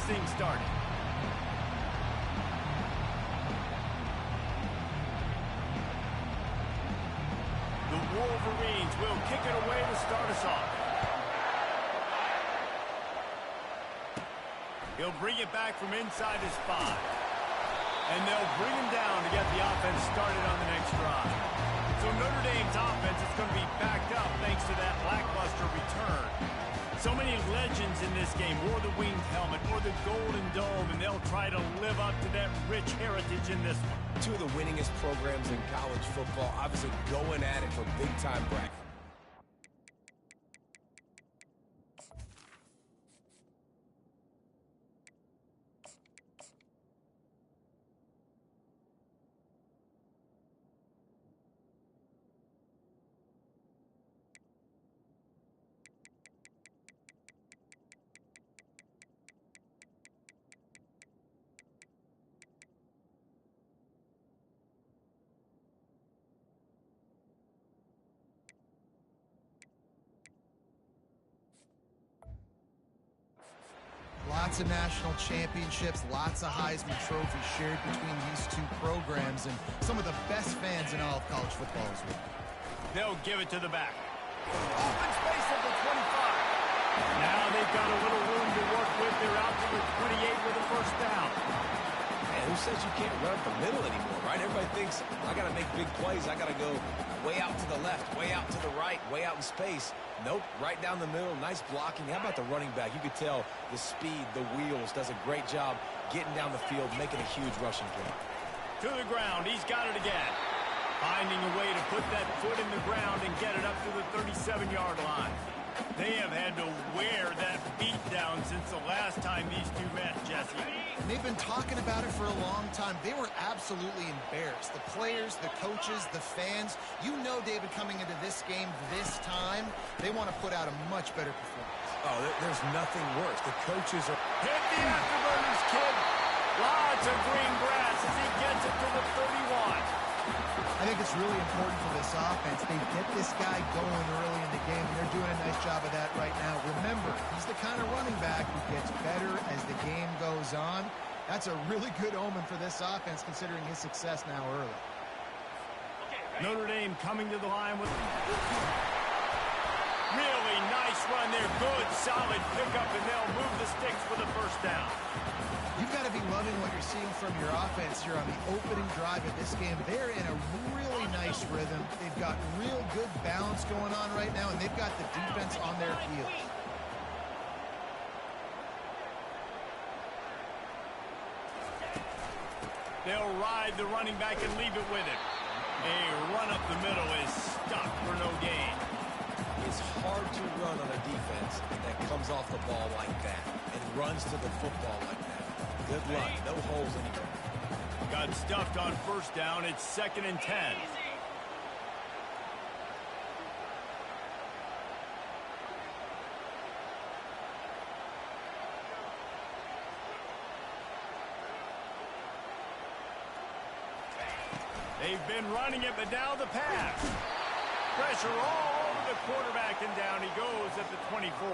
thing started. The Wolverines will kick it away to start us off. He'll bring it back from inside his 5. And they'll bring him down to get the offense started on the next drive. So Notre Dame's offense is going to be backed up thanks to that lackluster return. So many legends in this game wore the winged helmet or the golden dome, and they'll try to live up to that rich heritage in this one. Two of the winningest programs in college football, obviously going at it for big-time bragging. Lots of national championships, lots of Heisman trophies shared between these two programs, and some of the best fans in all of college football as well. They'll give it to the back. Open space at the 25. Now they've got a little room to work with. They're out to the 28 with a first down. Man, who says you can't run up the middle anymore, right? Everybody thinks, I got to make big plays. I got to go way out to the left, way out to the right, way out in space. Nope, right down the middle, nice blocking. How about the running back? You could tell the speed, the wheels, does a great job getting down the field, making a huge rushing play. To the ground, he's got it again. Finding a way to put that foot in the ground and get it up to the 37-yard line. They have had to wear that beat down since the last time these two met, Jesse. And they've been talking about it for a long time. They were absolutely embarrassed. The players, the coaches, the fans. You know, David, coming into this game this time, they want to put out a much better performance. Oh, there's nothing worse. The coaches are... Hit the afterburners, kid. Lots of green grass as he gets it to the 31. I think it's really important for this offense. They get this guy going early in the game, and they're doing a nice job of that right now. Remember, he's the kind of running back who gets better as the game goes on. That's a really good omen for this offense, considering his success now early. Notre Dame coming to the line with... Really nice run there. Good, solid pickup, and they'll move the sticks for the first down. You've got to be loving what you're seeing from your offense here on the opening drive of this game. They're in a really nice rhythm. They've got real good balance going on right now, and they've got the defense on their heels. They'll ride the running back and leave it with him. A run up the middle is stuck for no gain. It's hard to run on a defense that comes off the ball like that and runs to the football like that. Good luck. No holes anywhere. Got stuffed on first down. It's 2nd and 10. They've been running it, but now the pass. Pressure all over the quarterback, and down he goes at the 24.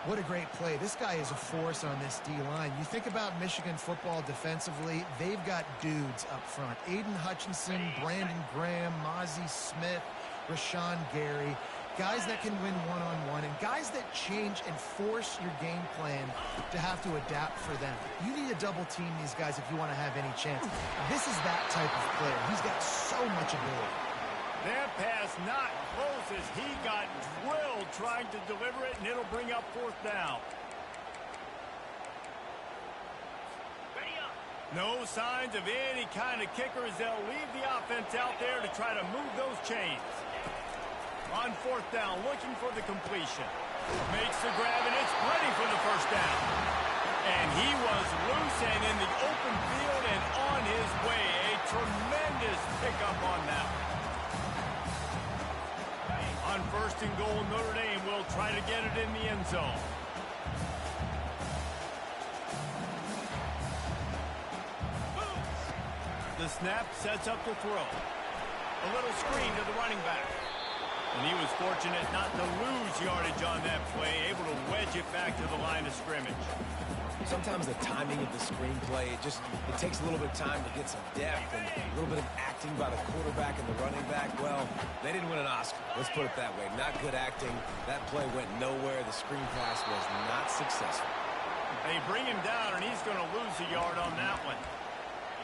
What a great play. This guy is a force on this D-line. You think about Michigan football defensively, they've got dudes up front. Aiden Hutchinson, Brandon Graham, Mozzie Smith, Rashawn Gary. Guys that can win one-on-one and guys that change and force your game plan to have to adapt for them. You need to double team these guys if you want to have any chance. This is that type of player. He's got so much ability. That pass not close as he got drilled trying to deliver it, and it'll bring up 4th down. No signs of any kind of kicker as they'll leave the offense out there to try to move those chains. On 4th down, looking for the completion. Makes the grab, and it's plenty for the first down. And he was loose and in the open field and on his way. A tremendous pickup on that one. On 1st and goal, Notre Dame will try to get it in the end zone. The snap sets up the throw. A little screen to the running back. And he was fortunate not to lose yardage on that play, able to wedge it back to the line of scrimmage. sometimes the timing of the screenplay, it takes a little bit of time to get some depth and a little bit of acting by the quarterback and the running back. Well, they didn't win an Oscar. Let's put it that way. Not good acting. That play went nowhere. The screen pass was not successful. They bring him down, and he's going to lose a yard on that one.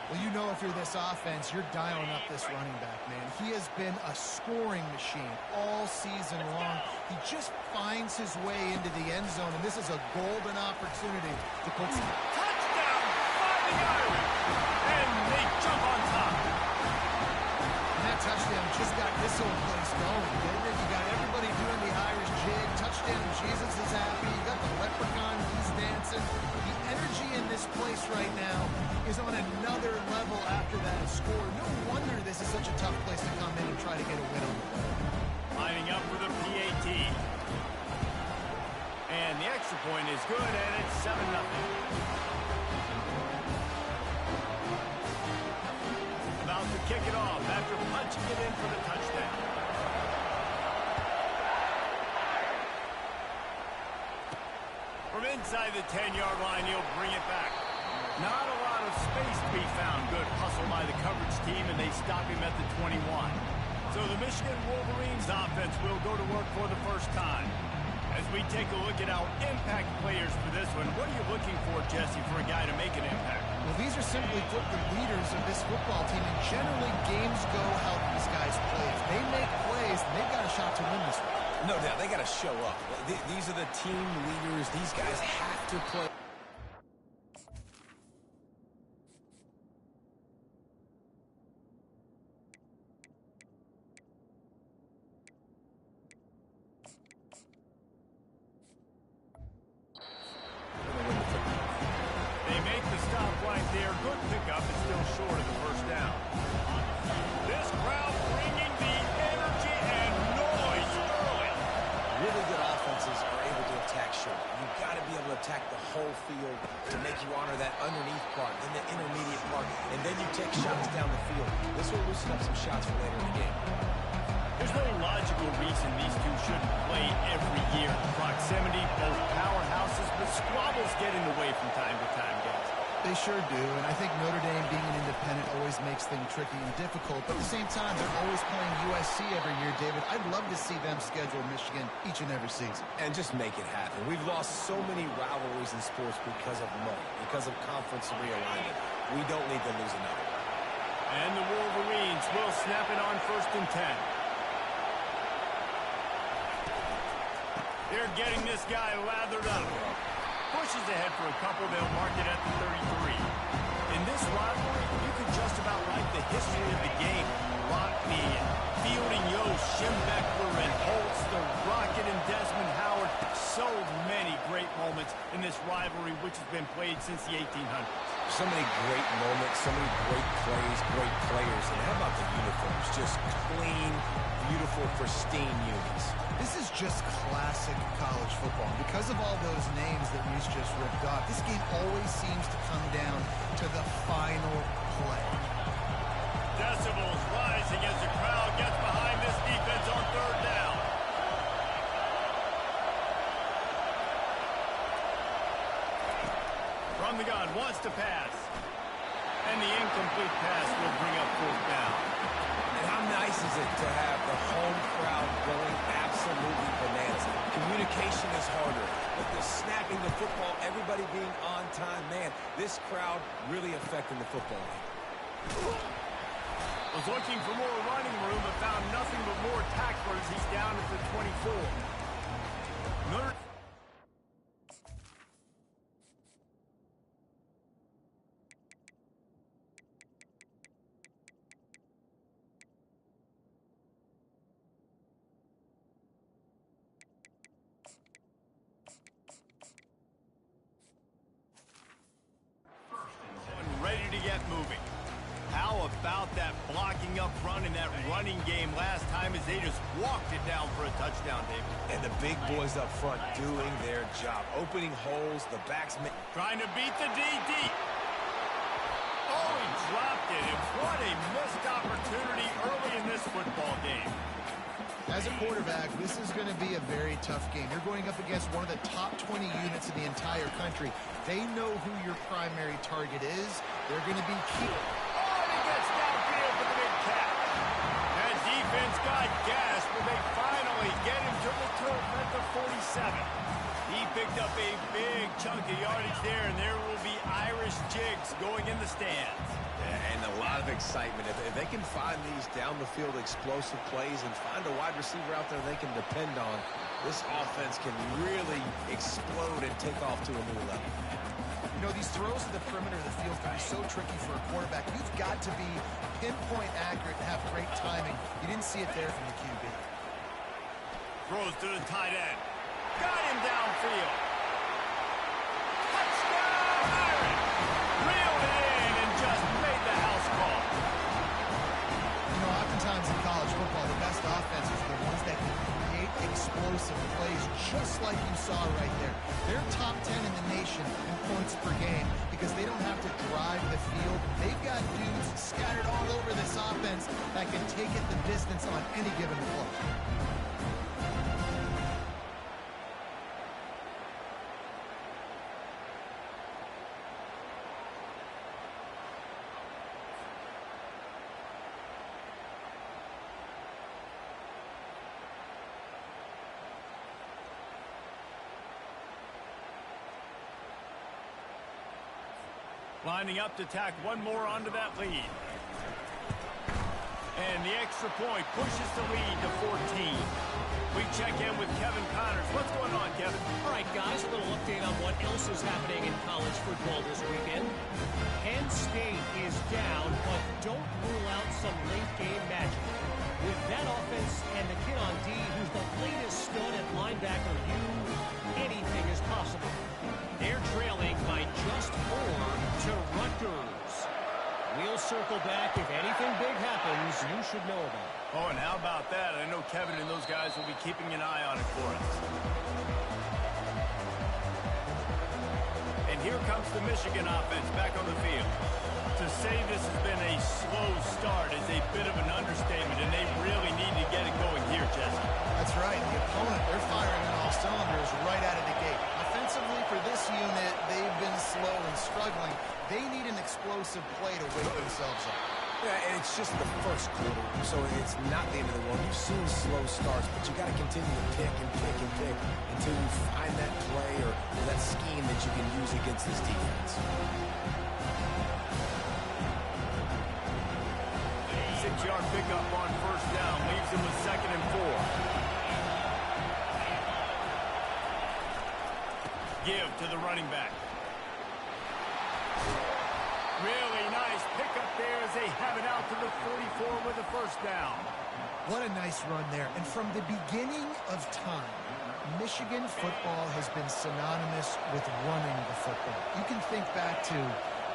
Well, you know, if you're this offense, you're dialing up this running back, man. He has been a scoring machine all season long. He just finds his way into the end zone, and this is a golden opportunity to put some... Touchdown by the Irish! And they jump on top. And that touchdown just got this whole place going, didn't it? You got everybody doing the Irish jig. Touchdown, Jesus is happy. You got the leprechaun, he's dancing. The energy in this place right now is on another level after that score. No wonder this is such a tough place to come in and try to get a win on the board. Lining up for the PAT. And the extra point is good, and it's 7-0. About to kick it off after punching it in for the touchdown. From inside the 10-yard line, he'll bring it back. Not a lot of space to be found. Good hustle by the coverage team, and they stop him at the 21. So the Michigan Wolverines offense will go to work for the first time. As we take a look at our impact players for this one, what are you looking for, Jesse, for a guy to make an impact? Well, these are simply put the leaders of this football team, and generally games go how these guys play. If they make plays, they've got a shot to win this one. No doubt, they got to show up. These are the team leaders. These guys have to play. They make the stop right there. Good pickup. It's still short of the first down. This crowd bringing the energy and noise early. Really good offenses are able to attack short. You've got to be able to attack the whole field to make you honor that underneath part, then the intermediate part, and then you take shots down the field. This will loosen up some shots for later in the game. There's no logical reason these two shouldn't play every year. Proximity, both powerhouses, but squabbles get in the way from time to time, guys. They sure do, and I think Notre Dame being an independent always makes things tricky and difficult, but at the same time, they're always playing USC every year, David. I'd love to see them schedule Michigan each and every season. And just make it happen. We've lost so many rivalries in sports because of money, because of conference realignment. We don't need to lose another. And the Wolverines will snap it on 1st and 10. They're getting this guy lathered up. Pushes ahead for a couple. They'll mark it at the 33. In this rivalry, you can just about write the history of the game. Lockney and Fielding Yost, Schembechler and Holtz, the Rocket and Desmond Howard. So many great moments in this rivalry, which has been played since the 1800s. So many great moments, so many great plays, great players. And how about the uniforms? Just clean, beautiful, pristine unis. This is just classic college football. Because of all those names that Muse just ripped off, this game always seems to come down to the final play. Decibels rising as the crowd gets behind this defense on 3rd down. From the gun, wants to pass. And the incomplete pass will bring up 4th down. And how nice is it to have the home crowd going absolutely bananas? Communication is harder, but the snapping the football, everybody being on time, man, this crowd really affecting the football game. Was looking for more running room, but found nothing but more tacklers. He's down at the 24. Notre ready to get moving. How about that blocking up front in that running game last time as they just walked it down for a touchdown, David? And the big boys up front doing their job. Opening holes, the backs... Trying to beat the D deep. Oh, he dropped it. And what a missed opportunity early in this football game. As a quarterback, this is going to be a very tough game. You're going up against one of the top 20 units in the entire country. They know who your primary target is. They're going to be key. Oh, and he gets downfield for the big catch. That defense got gas, but they finally get him to the turf at the 47. He picked up a big chunk of yardage there, and there will be Irish jigs going in the stands. And a lot of excitement. If they can find these down-the-field explosive plays and find a wide receiver out there they can depend on, this offense can really explode and take off to a new level. You know, these throws to the perimeter of the field can be so tricky for a quarterback. You've got to be pinpoint accurate and have great timing. You didn't see it there from the QB. Throws to the tight end. Got him downfield. Touchdown, Irish! Reeled it in and just made the house call. You know, oftentimes in college football, the best offenses are the ones that can create explosive plays, just like you saw right there. They're top 10 in the nation in points per game because they don't have to drive the field. They've got dudes scattered all over this offense that can take it the distance on any given play. Lining up to tack one more onto that lead. And the extra point pushes the lead to 14. We check in with Kevin Connors. What's going on, Kevin? All right, guys, a little update on what else is happening in college football this weekend. Penn State is down, but don't rule out some late-game magic. With that offense and the kid on D, who's the latest stud at linebacker, anything is possible. They're trailing by just 4 to Rutgers. We'll circle back. If anything big happens, you should know about it. Oh, and how about that? I know Kevin and those guys will be keeping an eye on it for us. And here comes the Michigan offense back on the field. To say this has been a slow start is a bit of an understatement, and they really need to get it going here, Jesse. That's right. The opponent, they're firing on all cylinders right out of the gate. Offensively, for this unit, they've been slow and struggling. They need an explosive play to wake themselves up. Yeah, and it's just the first quarter, so it's not the end of the world. You've seen slow starts, but you got to continue to pick and pick and pick until you find that play or that scheme that you can use against this defense. 6-yard pickup on first down leaves him with 2nd and 4. Give to the running back. Really nice pickup there as they have it out to the 44 with a first down. What a nice run there. And from the beginning of time, Michigan football has been synonymous with running the football. You can think back to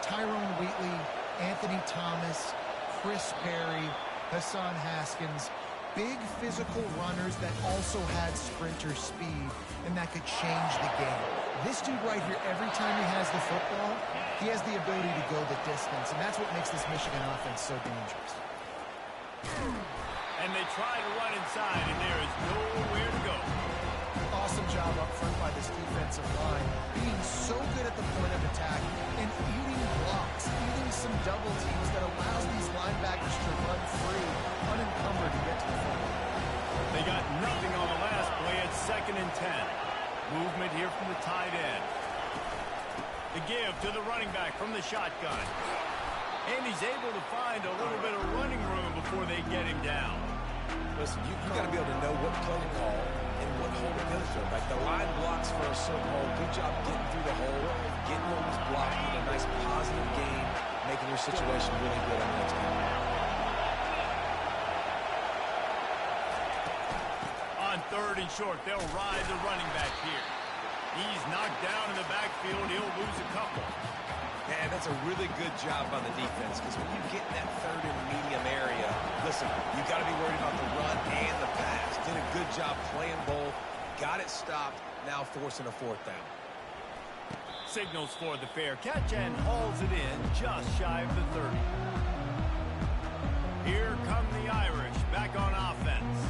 Tyrone Wheatley, Anthony Thomas, Chris Perry, Hassan Haskins, big physical runners that also had sprinter speed and that could change the game. This dude right here, every time he has the football, he has the ability to go the distance, and that's what makes this Michigan offense so dangerous. And they try to run inside, and there is nowhere to go. Awesome job up front by this defensive line, being so good at the point of attack and eating blocks, eating some double teams that allows these linebackers to run free, unencumbered to get to the football. They got nothing on the last play at 2nd and 10. Movement here from the tight end. The give to the running back from the shotgun. And he's able to find a little bit of running room before they get him down. Listen, you got to be able to know what play to call and what hole to go through. Like the line blocks for a certain hole. Good job getting through the hole, getting what was blocking, a nice positive game, making your situation really good on the next game. On 3rd and short, they'll ride the running back here. He's knocked down in the backfield. He'll lose a couple. And that's a really good job on the defense because when you get in that 3rd and medium area, listen, you got to be worried about the run and the pass. Did a good job playing both. Got it stopped. Now forcing a 4th down. Signals for the fair catch and hauls it in just shy of the 30. Here come the Irish back on offense.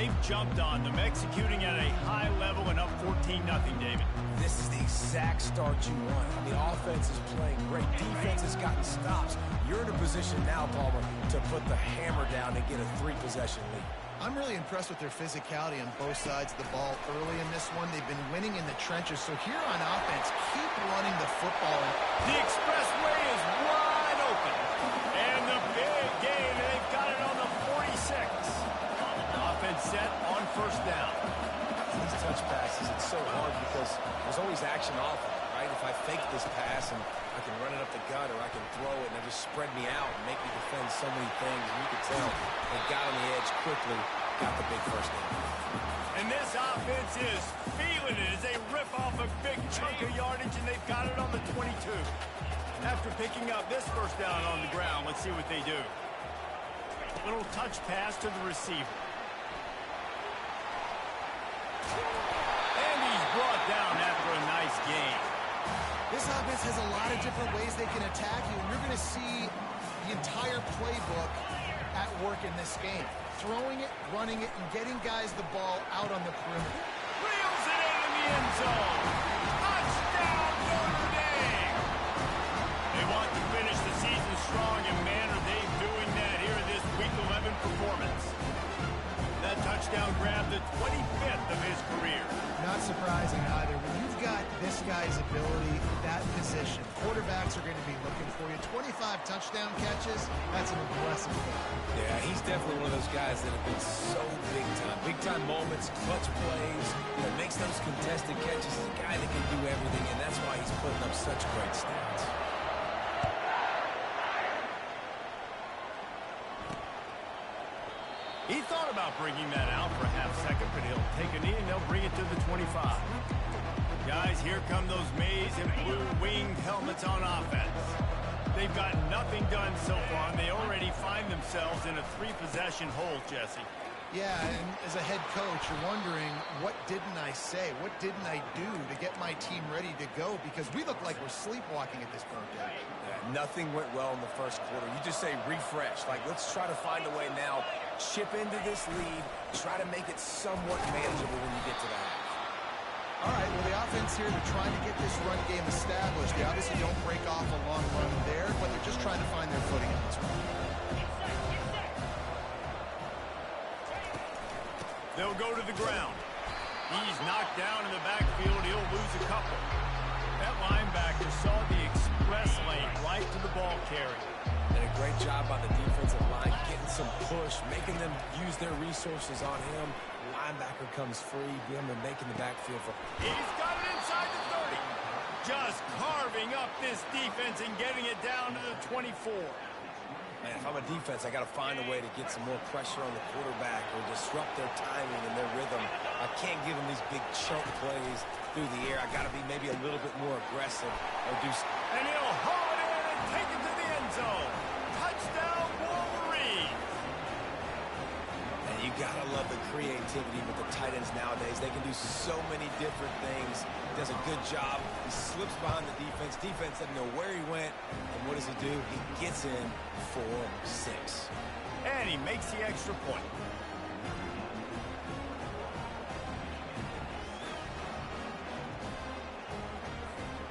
They've jumped on them, executing at a high level and up 14-0, David. This is the exact start you want. I mean, offense is playing great. Defense has gotten stops. You're in a position now, Palmer, to put the hammer down and get a 3-possession lead. I'm really impressed with their physicality on both sides of the ball early in this one. They've been winning in the trenches. So here on offense, keep running the football. The expressway is wide open. And the big game, they've got it on the 46. Offense set on first down. These touch passes, it's so hard because there's always action off of it, right? If I fake this pass and I can run it up the gut or I can throw it and they just spread me out and make me defend so many things. And you can tell they got on the edge quickly, got the big first down. And this offense is feeling it as they rip off a big chunk of yardage, and they've got it on the 22. After picking up this first down on the ground, let's see what they do. Little touch pass to the receiver. And he's brought down after a nice gain. This offense has a lot of different ways they can attack you, and you're going to see the entire playbook at work in this game. Throwing it, running it, and getting guys the ball out on the perimeter. Reels it in the end zone. Touchdown, Notre Dame. They want to finish the season strong, and man, are they doing that here in this Week 11 performance. That touchdown grabbed the 25th of his career. Not surprising either. When you've got this guy's ability, that position, quarterbacks are going to be looking for you. 25 touchdown catches, that's an impressive thing. Yeah, he's definitely one of those guys that have been so big time. Big time moments, clutch plays, makes those contested catches. He's a guy that can do everything, and that's why he's putting up such great stats. He thought about bringing that out for a half second, but he'll take a knee and they'll bring it to the 25. Guys, here come those maize and blue winged helmets on offense. They've got nothing done so far, and they already find themselves in a 3-possession hole, Jesse. Yeah, and as a head coach, you're wondering, what didn't I say? What didn't I do to get my team ready to go? Because we look like we're sleepwalking at this point, Dave. Yeah, nothing went well in the first quarter. You just say refresh. Like, let's try to find a way now. Chip into this lead. Try to make it somewhat manageable when you get to that. All right, well, the offense here, they're trying to get this run game established. They obviously don't break off a long run there, but they're just trying to find their footing in this one. They'll go to the ground. He's knocked down in the backfield. He'll lose a couple. That linebacker saw the express lane right to the ball carrier. Did a great job by the defensive line, getting some push, making them use their resources on him. Linebacker comes free, them and making the backfield for. He's got it inside the 30. Just carving up this defense and getting it down to the 24. Man, if I'm a defense, I got to find a way to get some more pressure on the quarterback or disrupt their timing and their rhythm. I can't give them these big chunk plays through the air. I got to be maybe a little bit more aggressive or do. And he'll haul it in and take it to the end zone. Touchdown, Wolverine. And you got to love the creativity with the tight ends nowadays. They can do so many different things. Does a good job. He slips behind the defense. Defense doesn't know where he went. And what does he do? He gets in for 6. And he makes the extra point.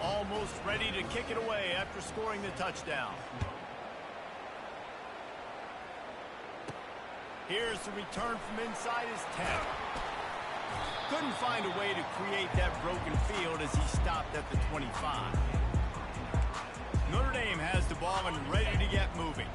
Almost ready to kick it away after scoring the touchdown. Here's the return from inside his 10. Couldn't find a way to create that broken field as he stopped at the 25. Notre Dame has the ball and ready to get moving.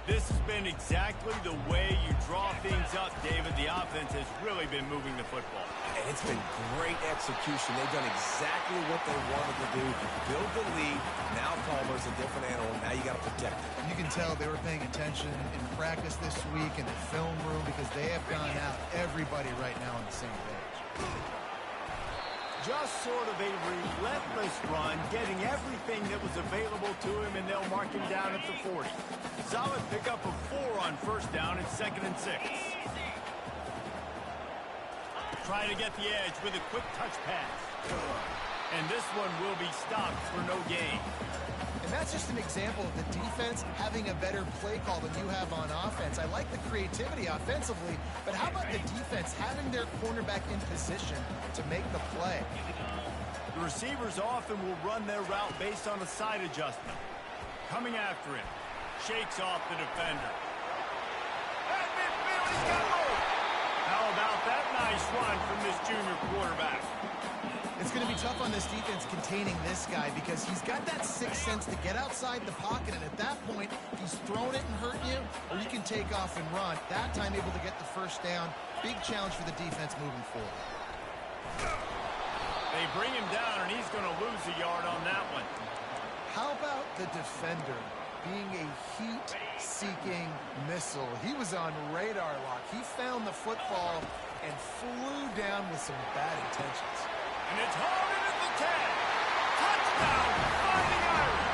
This has been exactly the way you draw things up, David. The offense has really been moving the football. And it's been great execution. They've done exactly what they wanted to do. Build the lead. Now Palmer's a different animal. Now you got to protect it. You can tell they were paying attention in practice this week in the film room because they have gone out, everybody right now on the same page. Just sort of a relentless run, getting everything that was available to him, and they'll mark him down at the 40. Solid pickup of 4 on first down. It's 2nd and 6. Trying to get the edge with a quick touch pass. And this one will be stopped for no gain. And that's that's just an example of the defense having a better play call than you have on offense. I like the creativity offensively, but how about the defense having their cornerback in position to make the play? The receivers often will run their route based on a side adjustment. Coming after him. Shakes off the defender. At midfield, he's got room. How about that nice run from this junior quarterback? It's going to be tough on this defense containing this guy because he's got that sixth sense to get outside the pocket, and at that point, he's throwing it and hurting you, or you can take off and run. That time able to get the first down. Big challenge for the defense moving forward. They bring him down, and he's going to lose a yard on that one. How about the defender being a heat-seeking missile? He was on radar lock. He found the football and flew down with some bad intentions. And it's hauled into the 10. Touchdown, Fighting Irish.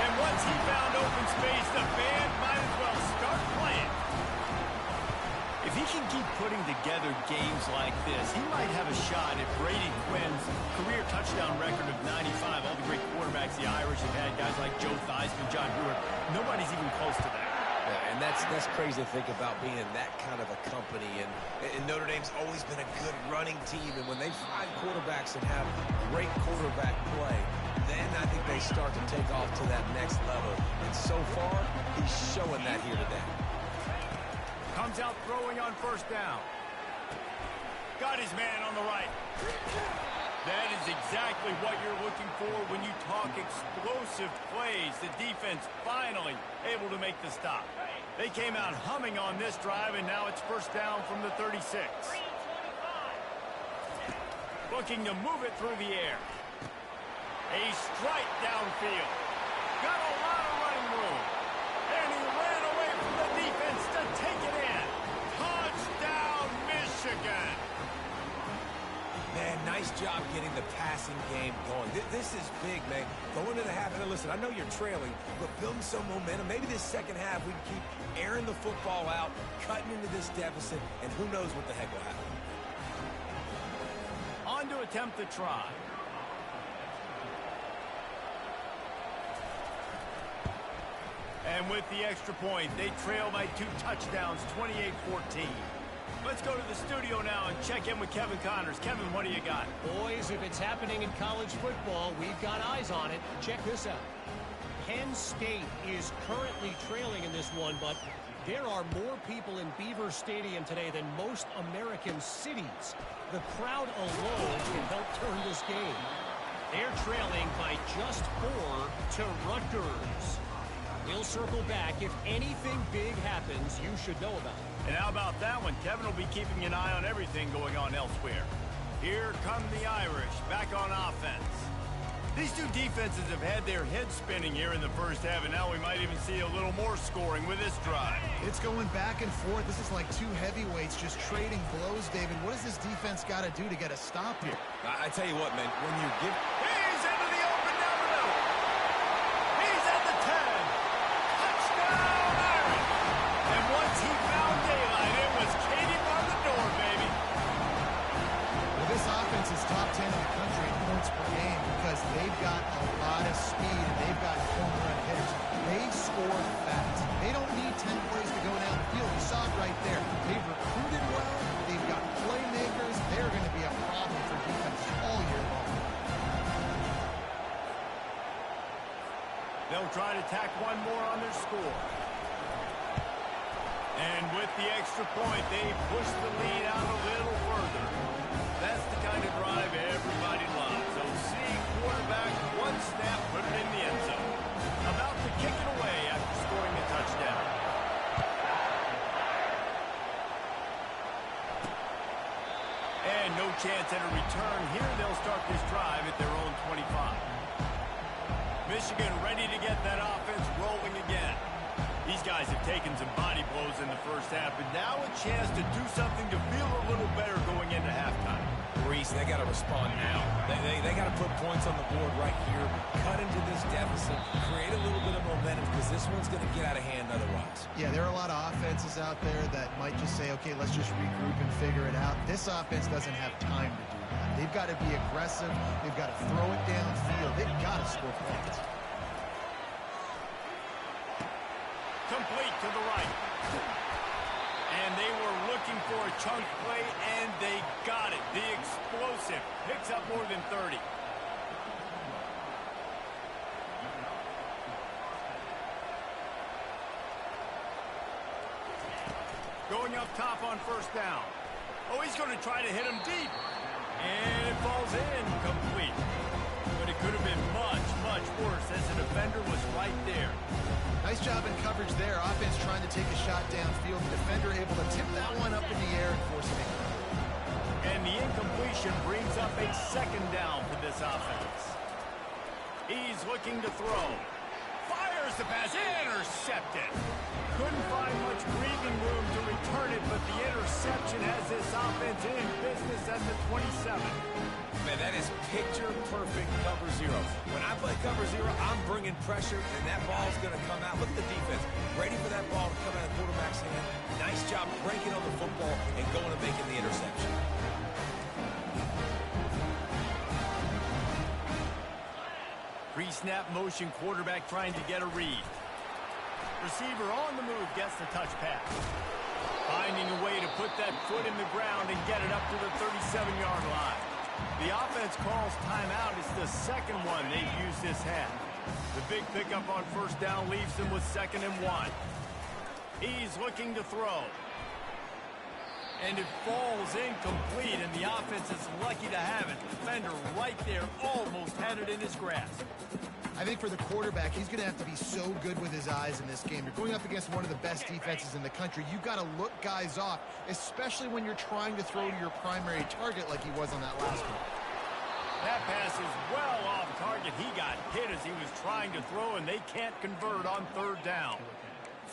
And once he found open space, the band might as well start playing. If he can keep putting together games like this, he might have a shot at Brady Quinn's career touchdown record of 95. All the great quarterbacks the Irish have had, guys like Joe Theismann, John Brewer, nobody's even close to that. Yeah, and that's crazy to think about being in that kind of a company. And Notre Dame's always been a good running team. And when they find quarterbacks and have great quarterback play, then I think they start to take off to that next level. And so far, he's showing that here today. Comes out throwing on first down. Got his man on the right. That is exactly what you're looking for when you talk explosive plays. The defense finally able to make the stop. They came out humming on this drive, and now it's first down from the 36. Looking to move it through the air. A strike downfield. Got a lot of running room. And he ran away from the defense to take it in. Touchdown, Michigan. Man, nice job getting the passing game going. This is big, man. Going into the half, and listen, I know you're trailing, but building some momentum. Maybe this second half we can keep airing the football out, cutting into this deficit, and who knows what the heck will happen. On to attempt the try. And with the extra point, they trail by 2 touchdowns, 28-14. Let's go to the studio now and check in with Kevin Connors. Kevin, what do you got? Boys, if it's happening in college football, we've got eyes on it. Check this out. Penn State is currently trailing in this one, but there are more people in Beaver Stadium today than most American cities. The crowd alone can help turn this game. They're trailing by just 4 to Rutgers. We'll circle back. If anything big happens, you should know about it. And how about that one? Kevin will be keeping an eye on everything going on elsewhere. Here come the Irish, back on offense. These two defenses have had their heads spinning here in the first half, and now we might even see a little more scoring with this drive. It's going back and forth. This is like two heavyweights just trading blows, David. What does this defense got to do to get a stop here? I tell you what, man, when you give... He's into the open down the middle. He's at the 10. Touchdown, Irish. And once he found daylight, it was Katie from the door, baby. Well, this offense is top 10 in the country in points per game because they've got a lot of speed and they've got home run hitters. They score fast. They don't need 10 plays to go down the field. You saw it right there. They've recruited well. They've got playmakers. They're going to be a problem for defense all year long. They'll try to tack one more on their score. And with the extra point, they push the lead out a little further. That's the kind of drive everybody loves. So see quarterback, one snap, put it in the end zone. About to kick it away after scoring the touchdown. And no chance at a return here. They'll start this drive at their own 25. Michigan ready to get that offense rolling again. These guys have taken some body blows in the first half, but now a chance to do something to feel a little better going into halftime. Reese, they got to respond now. They got to put points on the board right here, cut into this deficit, create a little bit of momentum because this one's going to get out of hand otherwise. Yeah, there are a lot of offenses out there that might just say, okay, let's just regroup and figure it out. This offense doesn't have time to do that. They've got to be aggressive. They've got to throw it downfield. They've got to score points. Complete to the right. And they were looking for a chunk play, and they got it. The explosive picks up more than 30. Going up top on first down. Oh, he's going to try to hit him deep. And it falls in complete. But it could have been much, much worse as the defender was right there. Nice job in coverage there. Offense trying to take a shot downfield. The defender able to tip that one up in the air and force it in. And the incompletion brings up a second down for this offense. He's looking to throw. Fires the pass. Intercepted. Couldn't find much breathing room to return it, but the interception has this offense in business at the 27. Man, that is picture-perfect cover zero. When I play cover zero, I'm bringing pressure, and that ball's going to come out. Look at the defense. Ready for that ball to come out of the quarterback's hand. Nice job breaking on the football and going and making the interception. Pre-snap motion quarterback trying to get a read. Receiver on the move gets the touch pass. Finding a way to put that foot in the ground and get it up to the 37-yard line. The offense calls timeout. It's the second one they've used this half. The big pickup on first down leaves them with 2nd and 1. He's looking to throw. And it falls incomplete, and the offense is lucky to have it. Defender right there almost had it in his grasp. I think for the quarterback, he's going to have to be so good with his eyes in this game. You're going up against one of the best defenses in the country. You've got to look guys off, especially when you're trying to throw to your primary target like he was on that last one. That pass is well off target. He got hit as he was trying to throw, and they can't convert on 3rd down.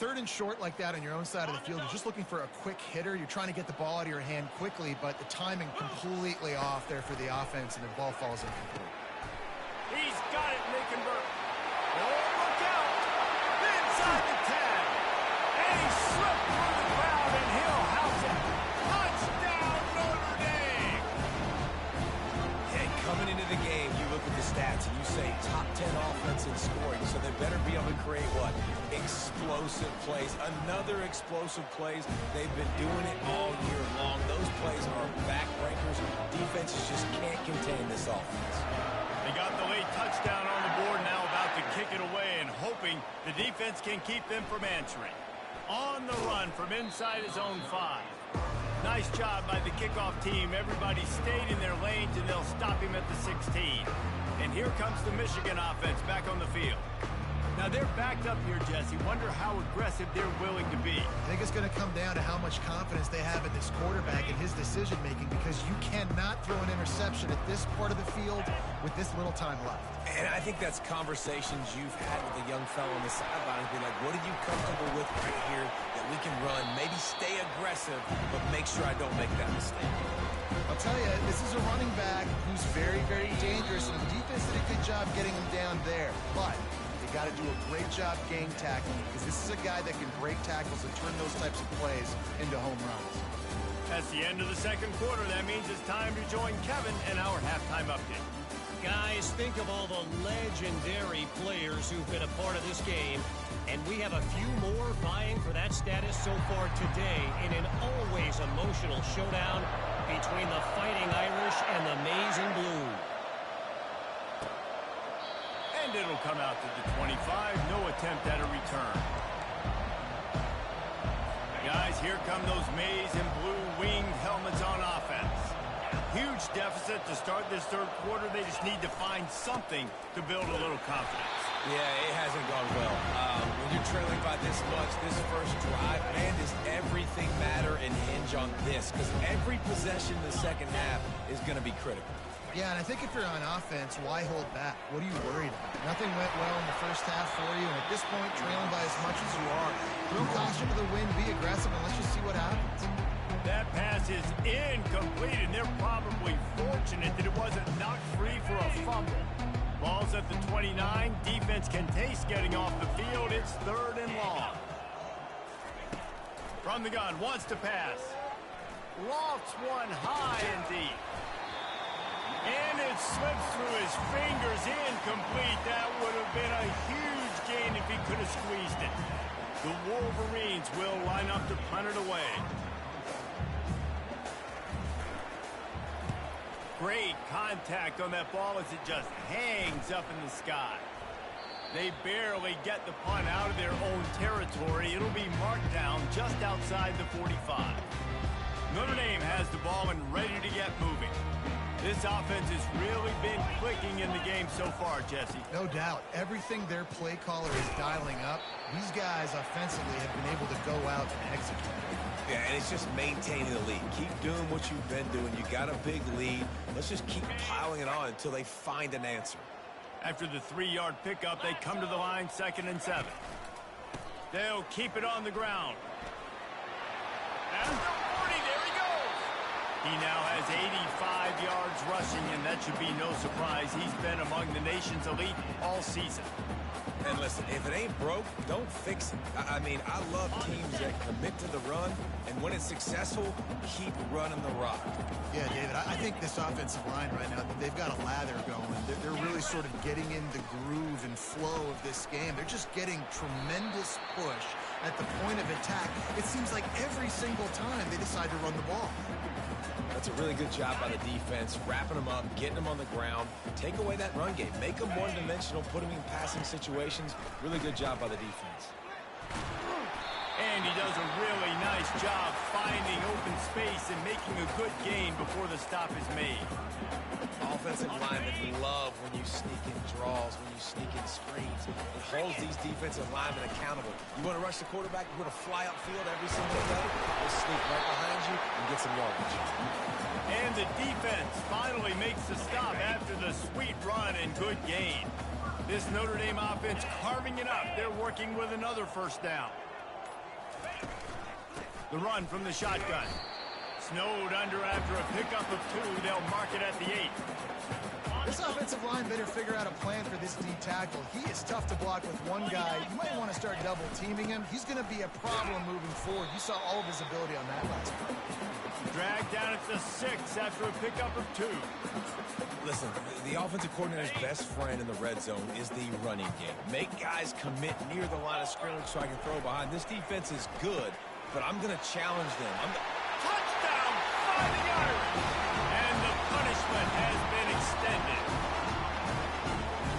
3rd and short like that on your own side of the field, you're just looking for a quick hitter. You're trying to get the ball out of your hand quickly, but the timing completely off there for the offense, and the ball falls incomplete. He's got it, and they convert. Oh, look out! Inside the 10. And he slipped through the crowd, and he'll house it. Touchdown, Notre Dame! And coming into the game, you look at the stats, and you say top 10 offense in scoring, so they better be able to create what? Explosive plays. Another explosive plays. They've been doing it all year long. Those plays are backbreakers. Defenses just can't contain this offense. They got the late touchdown on the board, now about to kick it away and hoping the defense can keep them from answering. On the run from inside his own 5. Nice job by the kickoff team. Everybody stayed in their lanes, and they'll stop him at the 16. And here comes the Michigan offense back on the field. Now they're backed up here, Jesse. Wonder how aggressive they're willing to be. I think it's going to come down to how much confidence they have in this quarterback and his decision-making, because you cannot throw an interception at this part of the field with this little time left. And I think that's conversations you've had with a young fellow on the sideline. Be like, what are you comfortable with right here that we can run? Maybe stay aggressive, but make sure I don't make that mistake. I'll tell you, this is a running back who's very, very dangerous, and the defense did a good job getting him down there. But they got to do a great job gang tackling, because this is a guy that can break tackles and turn those types of plays into home runs. That's the end of the second quarter. That means it's time to join Kevin and our halftime update. Guys, think of all the legendary players who've been a part of this game, and we have a few more vying for that status so far today in an always emotional showdown between the Fighting Irish and the Maize and Blue. And it'll come out to the 25. No attempt at a return. Guys, here come those Maize and Blue winged helmets on offense. Huge deficit to start this third quarter. They just need to find something to build a little confidence. Yeah, it hasn't gone well. When you're trailing by this much, this first drive, man, does everything matter and hinge on this? Because every possession in the second half is going to be critical. Yeah, and I think if you're on offense, why hold back? What are you worried about? Nothing went well in the first half for you, and at this point, trailing by as much as you are, throw caution to the wind, be aggressive, and let's just see what happens. That pass is incomplete, and they're probably fortunate that it wasn't knocked free for a fumble. Ball's at the 29. Defense can taste getting off the field. It's 3rd and long. From the gun, wants to pass. Lofts one high and deep. And it slips through his fingers, incomplete. That would have been a huge gain if he could have squeezed it. The Wolverines will line up to punt it away. Great contact on that ball as it just hangs up in the sky. They barely get the punt out of their own territory. It'll be marked down just outside the 45. Notre Dame has the ball and ready to get moving. This offense has really been clicking in the game so far, Jesse. No doubt. Everything their play caller is dialing up, these guys offensively have been able to go out and execute. Yeah, and it's just maintaining the lead. Keep doing what you've been doing. You got a big lead. Let's just keep piling it on until they find an answer. After the 3-yard pickup, they come to the line, 2nd and 7. They'll keep it on the ground. At the 40, there he goes. He now has 85 yards rushing, and that should be no surprise. He's been among the nation's elite all season. And listen, if it ain't broke, don't fix it. I mean, I love teams that commit to the run, and when it's successful, keep running the rock. Yeah, David, I think this offensive line right now, they've got a lather going. They're really sort of getting in the groove and flow of this game. They're just getting tremendous push at the point of attack. It seems like every single time they decide to run the ball. That's a really good job by the defense, wrapping them up, getting them on the ground. Take away that run game. Make them one-dimensional, put them in passing situations. Really good job by the defense. And he does a really nice job finding open space and making a good gain before the stop is made. Offensive linemen love when you sneak in draws, when you sneak in screens. It holds these defensive linemen accountable. You want to rush the quarterback, you want to fly upfield every single play, they'll sneak right behind you and get some yardage. And the defense finally makes the stop after the sweet run and good gain. This Notre Dame offense carving it up. They're working with another first down. The run from the shotgun. Snowed under after a pickup of 2. They'll mark it at the 8. This offensive line better figure out a plan for this D tackle. He is tough to block with one guy. You might want to start double teaming him. He's going to be a problem moving forward. You saw all of his ability on that last play. Dragged down at the 6 after a pickup of 2. Listen, the offensive coordinator's best friend in the red zone is the running game. Make guys commit near the line of scrimmage so I can throw behind. This defense is good, but I'm going to challenge them. Touchdown, 5-yard! And the punishment has been extended.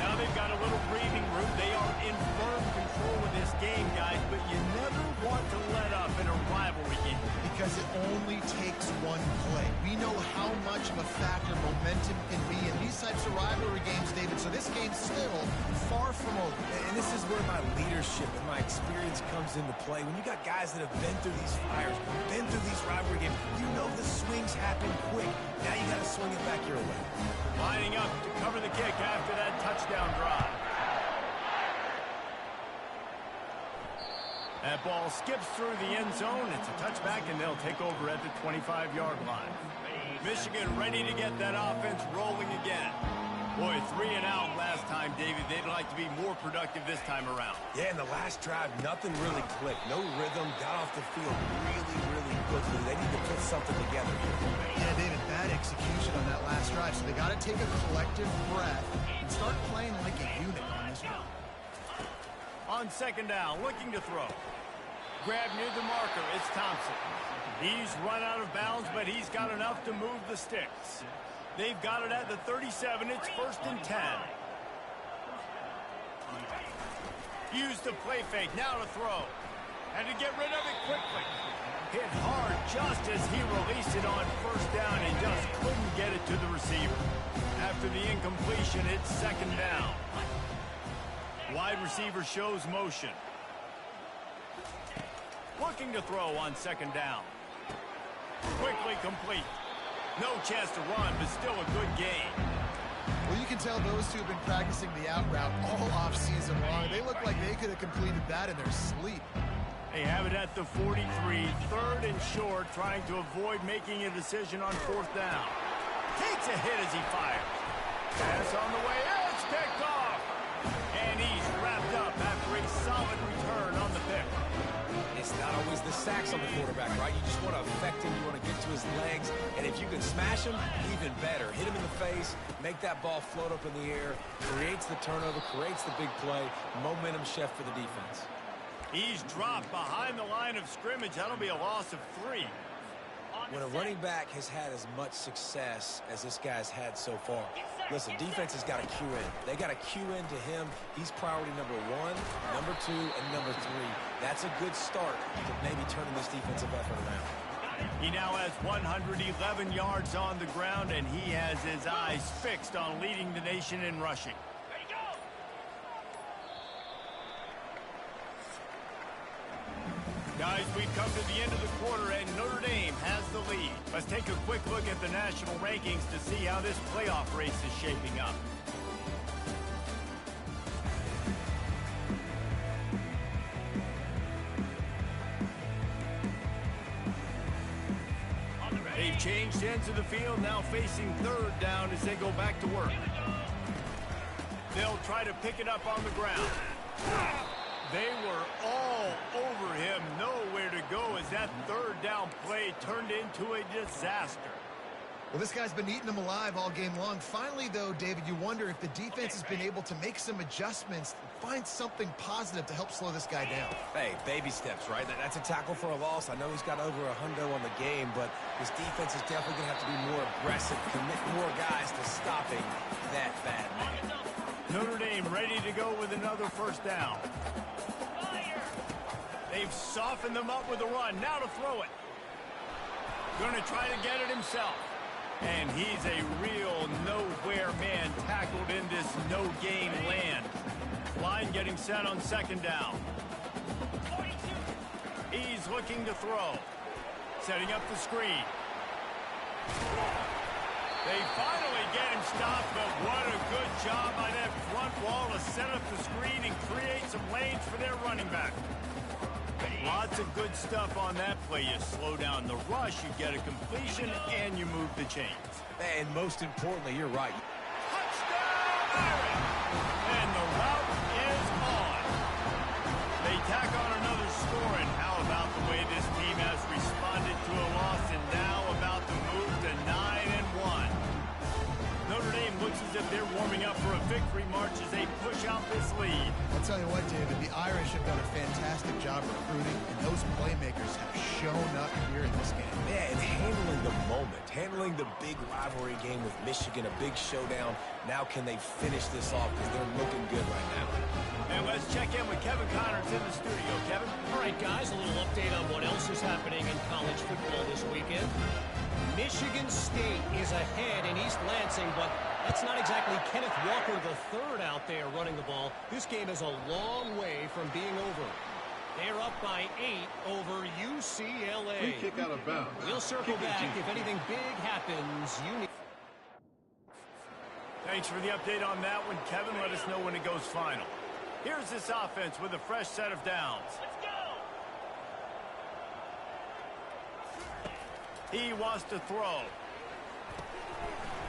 Now they've got a little breathing room. They are in firm control of this game, guys, but you never want to let up in a rivalry game. Because it only takes one play. We know how much of a factor momentum can be in these types of rivalry games, David, so this game's still far from over. And this is where my leadership and my experience comes into play. When you got guys that have been through these fires, been through these rivalry games, you know the swings happen quick. Now you got to swing it back your way. Lining up to cover the kick after that touchdown drive. That ball skips through the end zone. It's a touchback, and they'll take over at the 25-yard line. Michigan ready to get that offense rolling again. Boy, 3 and out last time, David. They'd like to be more productive this time around. Yeah, in the last drive, nothing really clicked. No rhythm, got off the field really quickly. They need to put something together here. Yeah, David, bad execution on that last drive, so they got to take a collective breath and start playing like a unit on this one. On 2nd down, looking to throw. Grab near the marker, it's Thompson. He's run out of bounds, but he's got enough to move the sticks. They've got it at the 37. It's 1st and 10. Use the play fake, now to throw. And to get rid of it quickly. Hit hard just as he released it on 1st down and just couldn't get it to the receiver. After the incompletion, it's 2nd down. Wide receiver shows motion. Looking to throw on 2nd down. Quickly complete. No chance to run, but still a good gain. Well, you can tell those two have been practicing the out route all offseason long. They look like they could have completed that in their sleep. They have it at the 43, 3rd and short, trying to avoid making a decision on 4th down. Takes a hit as he fires. Pass on the way, it's picked off. And he's wrapped up after a solid return on the pick. It's not always the sacks on the quarterback, right? You just want to affect him. You want to get to his legs. And if you can smash him, even better. Hit him in the face, make that ball float up in the air, creates the turnover, creates the big play. Momentum shift for the defense. He's dropped behind the line of scrimmage. That'll be a loss of 3. When a running back has had as much success as this guy's had so far, listen, defense has got to cue in. They got to cue in to him. He's priority number 1, number 2, and number 3. That's a good start to maybe turning this defensive effort around. He now has 111 yards on the ground, and he has his eyes fixed on leading the nation in rushing. Guys, we've come to the end of the quarter, and Notre Dame has the lead. Let's take a quick look at the national rankings to see how this playoff race is shaping up. They've changed ends of the field, now facing third down as they go back to work. They'll try to pick it up on the ground. They were all over him, nowhere to go as that third down play turned into a disaster. Well, this guy's been eating them alive all game long. Finally, though, David, you wonder if the defense has been able to make some adjustments, find something positive to help slow this guy down. Hey, baby steps, right? That's a tackle for a loss. I know he's got over a hundo on the game, but this defense is definitely going to have to be more aggressive, commit more guys to stopping that bad man. Notre Dame ready to go with another first down. They've softened them up with a run. Now to throw it. Going to try to get it himself. And he's a real nowhere man tackled in this no-gain land. Line getting set on second down. He's looking to throw. Setting up the screen. They finally get him stopped, but what a good job by that front wall to set up the screen and create some lanes for their running back. Lots of good stuff on that play. You slow down the rush, you get a completion, and you move the chains. And most importantly, you're right. Touchdown, Irish! And the route is on. They tack on another score, and how about the way this team has responded to a loss and now about to move to 9-1. Notre Dame looks as if they're warming up for a victory march as they push out this lead. I'll tell you what, David, the Irish have done a fantastic job recruiting, and those playmakers have shown up here in this game. Yeah, and handling the moment, handling the big rivalry game with Michigan, a big showdown. Now can they finish this off because they're looking good right now. And let's check in with Kevin Connors in the studio. Kevin? All right, guys, a little update on what else is happening in college football this weekend. Michigan State is ahead in East Lansing, but that's not exactly Kenneth Walker III out there running the ball. This game is a long way from being over. They're up by 8 over UCLA. Free kick out of bounds. We'll circle back if anything big happens. Thanks for the update on that one, Kevin. Let us know when it goes final. Here's this offense with a fresh set of downs. He wants to throw.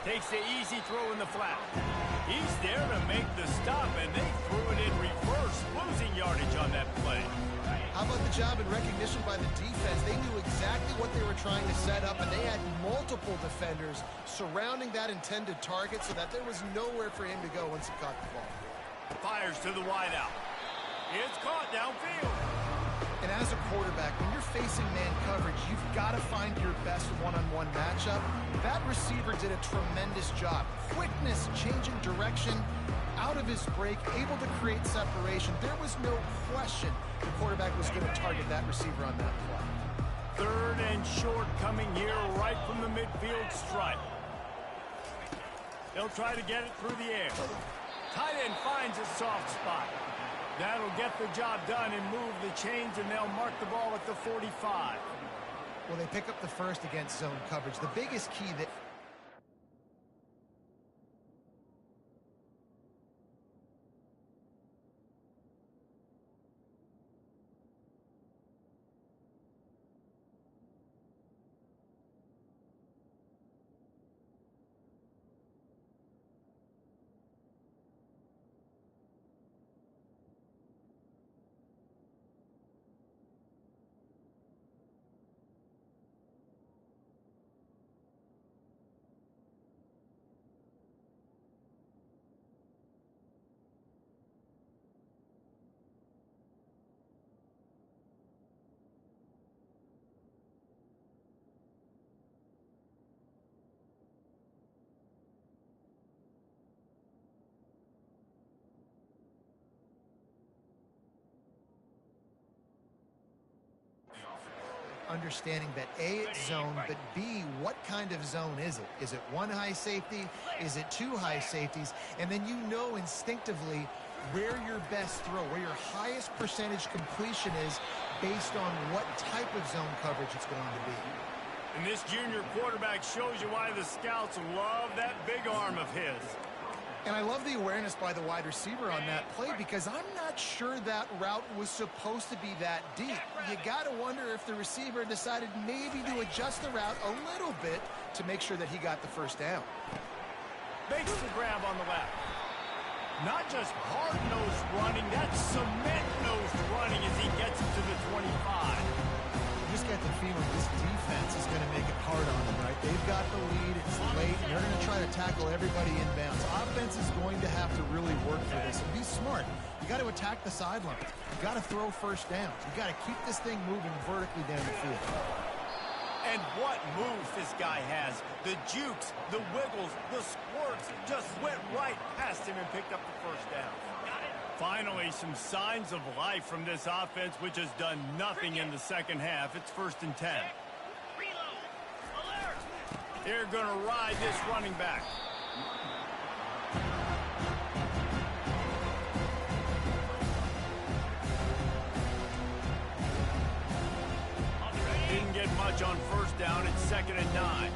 Takes the easy throw in the flat. He's there to make the stop, and they threw it in reverse, losing yardage on that play. How about the job and recognition by the defense? They knew exactly what they were trying to set up, and they had multiple defenders surrounding that intended target so that there was nowhere for him to go once he caught the ball. Fires to the wideout. It's caught downfield. And as a quarterback, when you're facing man coverage, you've got to find your best one-on-one matchup. That receiver did a tremendous job. Quickness, changing direction, out of his break, able to create separation. There was no question the quarterback was going to target that receiver on that play. Third and short coming here right from the midfield stripe. They'll try to get it through the air. Tight end finds a soft spot. That'll get the job done and move the chains, and they'll mark the ball at the 45. Well, they pick up the first against zone coverage. The biggest key that understanding that A, it's zone, but B, what kind of zone is it? Is it one high safety? Is it two high safeties? And then you know instinctively where your best throw, where your highest percentage completion is based on what type of zone coverage it's going to be. And this junior quarterback shows you why the scouts love that big arm of his. And I love the awareness by the wide receiver on that play because I'm not sure that route was supposed to be that deep. You got to wonder if the receiver decided maybe to adjust the route a little bit to make sure that he got the first down. Makes the grab on the left. Not just hard-nosed running, that's cement-nosed running as he gets it to the 25. You just get the feeling this defense is going to make it hard on them, right? They've got the lead, it's late, and they're going to try to tackle everybody inbounds. Offense is going to have to really work for this and be smart. You got to attack the sideline. You got to throw first downs. You got to keep this thing moving vertically down the field. And what moves this guy has. The jukes, the wiggles, the squirts just went right past him and picked up the first down. Finally, some signs of life from this offense, which has done nothing in the second half. It's 1st and 10. They're going to ride this running back. Didn't get much on first down. It's 2nd and 9.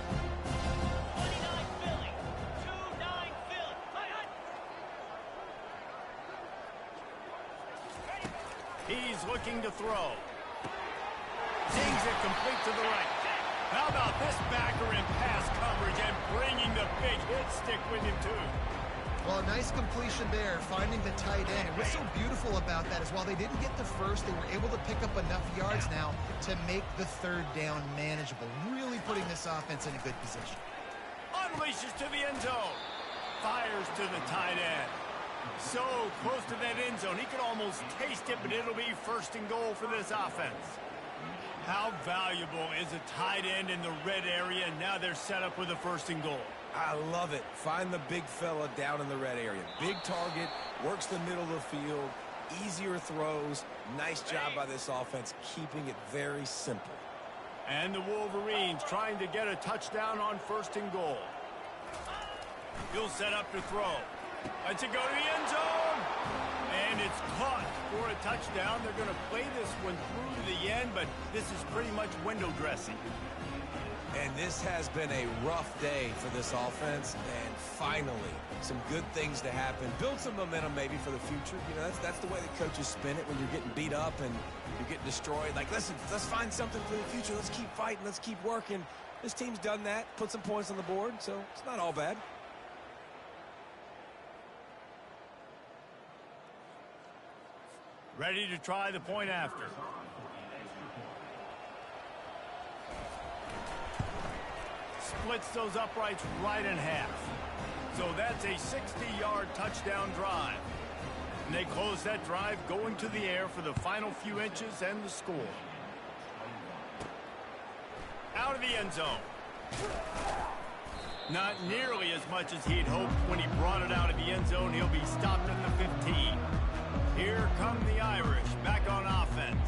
He's looking to throw. Zings it complete to the right. How about this backer in pass coverage and bringing the big hit stick with him, too? Well, a nice completion there, finding the tight end. And what's so beautiful about that is while they didn't get the first, they were able to pick up enough yards now to make the third down manageable, really putting this offense in a good position. Unleashes to the end zone. Fires to the tight end. So close to that end zone, he could almost taste it, but it'll be 1st and goal for this offense. How valuable is a tight end in the red area, and now they're set up with a 1st and goal. I love it. Find the big fella down in the red area. Big target, works the middle of the field, easier throws. Nice job by this offense, keeping it very simple. And the Wolverines trying to get a touchdown on 1st and goal. He'll set up to throw. Lets it go to the end zone. And it's caught for a touchdown. They're going to play this one through to the end, but this is pretty much window dressing. And this has been a rough day for this offense, and finally, some good things to happen. Build some momentum maybe for the future. You know, that's the way the coaches spin it when you're getting beat up and you're getting destroyed. Like, listen, let's find something for the future. Let's keep fighting. Let's keep working. This team's done that, put some points on the board, so it's not all bad. Ready to try the point after. Splits those uprights right in half. So that's a 60-yard touchdown drive. And they close that drive going to the air for the final few inches and the score. Out of the end zone. Not nearly as much as he'd hoped when he brought it out of the end zone. He'll be stopped at the 15. Here come the Irish back on offense.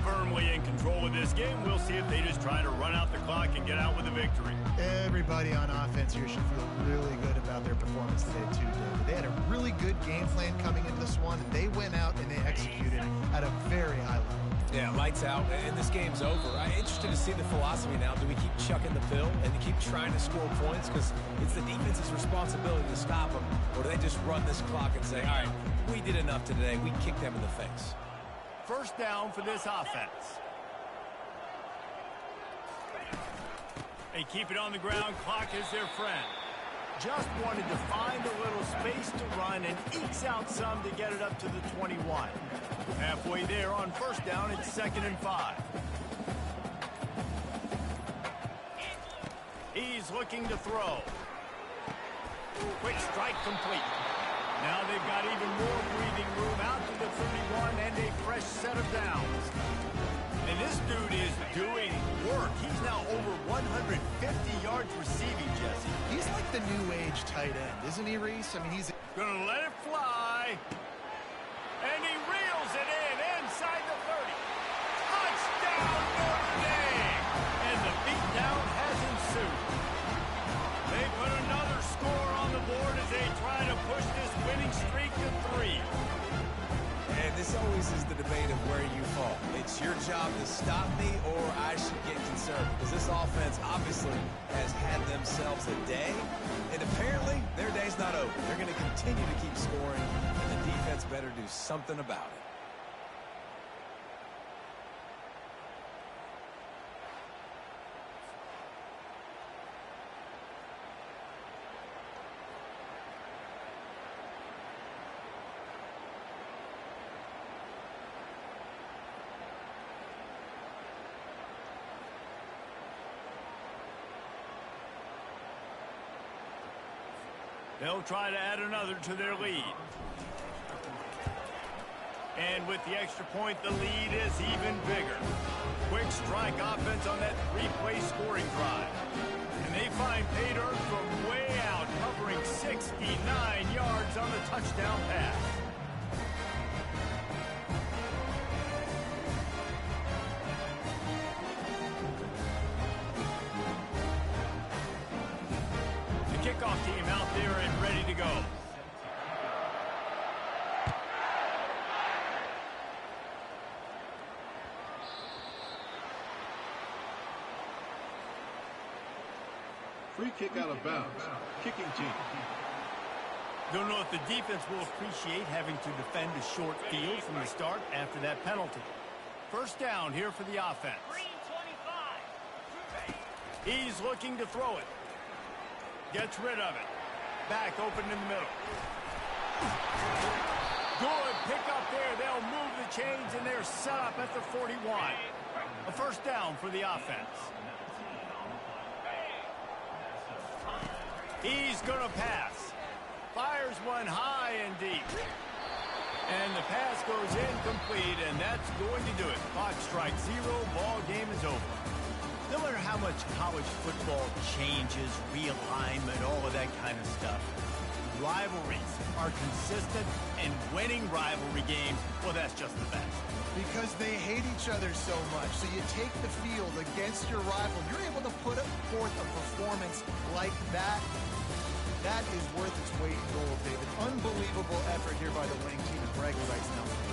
Firmly in control of this game. We'll see if they just try to run out the clock and get out with a victory. Everybody on offense here should feel really good about their performance today, too, David. They had a really good game plan coming into this one, and they went out and they executed at a very high level. Yeah, lights out, and this game's over. I'm interested to see the philosophy now. Do we keep chucking the pill and keep trying to score points? Because it's the defense's responsibility to stop them. Or do they just run this clock and say, all right, we did enough today. We kicked them in the face. First down for this offense. They keep it on the ground. Clock is their friend. Just wanted to find a little space to run and ekes out some to get it up to the 21. Halfway there on first down, it's 2nd and 5. He's looking to throw. Quick strike complete. Now they've got even more breathing room out to the 31 and a fresh set of downs. And this dude is doing work. He's now over 150 yards receiving, Jesse. He's like the new age tight end, isn't he, Reese? I mean, he's gonna let it fly. And he reels it in inside the 30. Touchdown, Notre Dame! always is the debate of where you fall. It's your job to stop me or I should get concerned because this offense obviously has had themselves a day, and apparently their day's not over. They're going to continue to keep scoring, and the defense better do something about it. They'll try to add another to their lead. And with the extra point, the lead is even bigger. Quick strike offense on that three-play scoring drive. And they find pay dirt from way out, covering 69 yards on the touchdown pass. Kickoff team out there and ready to go. Free kick out of bounds. Kicking team. Don't know if the defense will appreciate having to defend a short field from the start after that penalty. First down here for the offense. He's looking to throw it. Gets rid of it. Back open in the middle. Good pick up there. They'll move the chains, and they're set up at the 41. A first down for the offense. He's going to pass. Fires one high and deep. And the pass goes incomplete, and that's going to do it. Clock strikes 0. Ball game is over. No matter how much college football changes, realignment, all of that kind of stuff, rivalries are consistent, and winning rivalry games, well, that's just the best. Because they hate each other so much. So you take the field against your rival. You're able to put forth a performance like that. That is worth its weight in gold, David. Unbelievable effort here by the winning team, and bragging rights now.